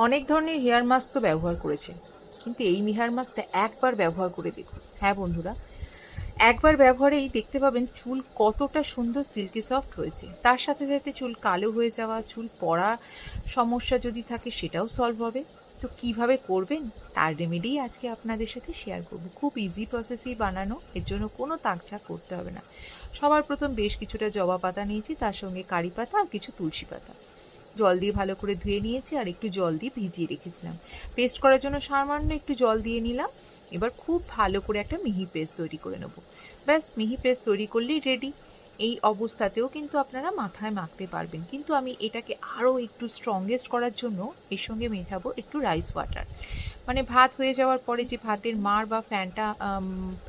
অনেক ধরনের hair mask তো ব্যবহার করেছেন, কিন্তু এই হেয়ার মাস্কটা একবার ব্যবহার করে দেখুন। হ্যাঁ বন্ধুরা, একবার ব্যবহারেই দেখতে পাবেন চুল কতটা সুন্দর সিল্কি সফট হয়েছে। তার সাথে সাথে চুল কালো হয়ে যাওয়া, চুল পড়া সমস্যা যদি থাকে সেটাও সলভ হবে। তো কিভাবে করবেন তার রেমেডি আজকে আপনাদের সাথে শেয়ার করব। খুব ইজি প্রসেসেই বানানো, এর জন্য কোনো তাকঝাক করতে হবে না। সবার প্রথম বেশ কিছুটা জবা পাতা নিয়েছি, তার সঙ্গে কারি পাতা আর কিছু তুলসী পাতা জল দিয়ে ভালো করে ধুয়ে নিয়েছি আর একটু জল দিয়ে ভিজিয়ে রেখেছিলাম। পেস্ট করার জন্য সামান্য একটু জল দিয়ে নিলাম। এবার খুব ভালো করে একটা মিহি পেস্ট তৈরি করে নেব। ব্যাস, মিহি পেস্ট তৈরি করলেই রেডি। এই অবস্থাতেও কিন্তু আপনারা মাথায় মাখতে পারবেন, কিন্তু আমি এটাকে আরও একটু স্ট্রংগেস্ট করার জন্য এর সঙ্গে মেশাবো একটু রাইস ওয়াটার। মানে ভাত হয়ে যাওয়ার পরে যে ভাতের মাড় বা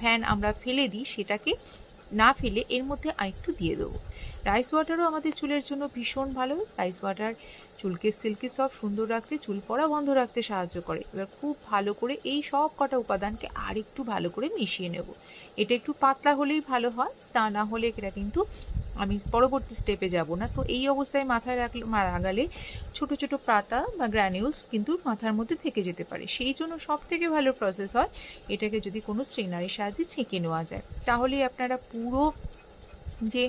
ফ্যান আমরা ফেলে দিই, সেটাকে না ফেলে এর মধ্যে আরেকটু দিয়ে দেবো। রাইস ওয়াটারও আমাদের চুলের জন্য ভীষণ ভালো। রাইস ওয়াটার চুলকে সিল্কি সফট সুন্দর রাখতে, চুল পড়া বন্ধ রাখতে সাহায্য করে। এবার খুব ভালো করে এই সব কটা উপাদানকে আর একটু ভালো করে মিশিয়ে নেব। এটা একটু পাতলা হলেই ভালো হয়, তা না হলে এটা কিন্তু আমি পরবর্তী স্টেপে যাব না। তো এই অবস্থায় মাথায় লাগালে ছোটো ছোটো পাতা বা গ্র্যানিউলস কিন্তু মাথার মধ্যে থেকে যেতে পারে। সেই জন্য সব থেকে ভালো প্রসেস হয় এটাকে যদি কোনো স্ট্রেনারের সাহায্যে ছেঁকে নেওয়া যায়, তাহলেই আপনারা পুরো যে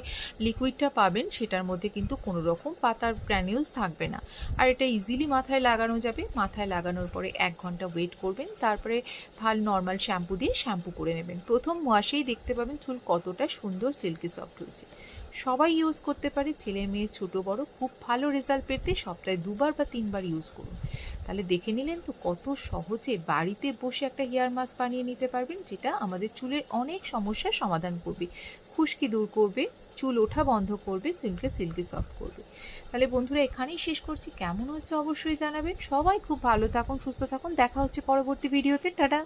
লিকুইডটা পাবেন সেটার মধ্যে কিন্তু কোনো রকম পাতার গ্র্যানিউলস থাকবে না। আর এটা ইজিলি মাথায় লাগানো যাবে। মাথায় লাগানোর পরে 1 ঘন্টা ওয়েট করবেন, তারপরে ভালো নর্মাল শ্যাম্পু দিয়ে শ্যাম্পু করে নেবেন। প্রথম ওয়াশেই দেখতে পাবেন চুল কতটা সুন্দর সিল্কি সফট হয়েছে। সবাই ইউজ করতে পারে, ছেলে মেয়ে ছোটো বড়। খুব ভালো রেজাল্ট পেতে সপ্তাহে 2বার বা 3বার ইউজ করুন। তাহলে দেখে নিলেন তো কত সহজে বাড়িতে বসে একটা হেয়ার মাস্ক বানিয়ে নিতে পারবেন, যেটা আমাদের চুলের অনেক সমস্যার সমাধান করবে, খুশকি দূর করবে, চুল ওঠা বন্ধ করবে, সিল্কি সফট করবে। তাহলে বন্ধুরা, এখানেই শেষ করছি। কেমন হয়েছে অবশ্যই জানাবেন। সবাই খুব ভালো থাকুন, সুস্থ থাকুন। দেখা হচ্ছে পরবর্তী ভিডিওতে। টাটা।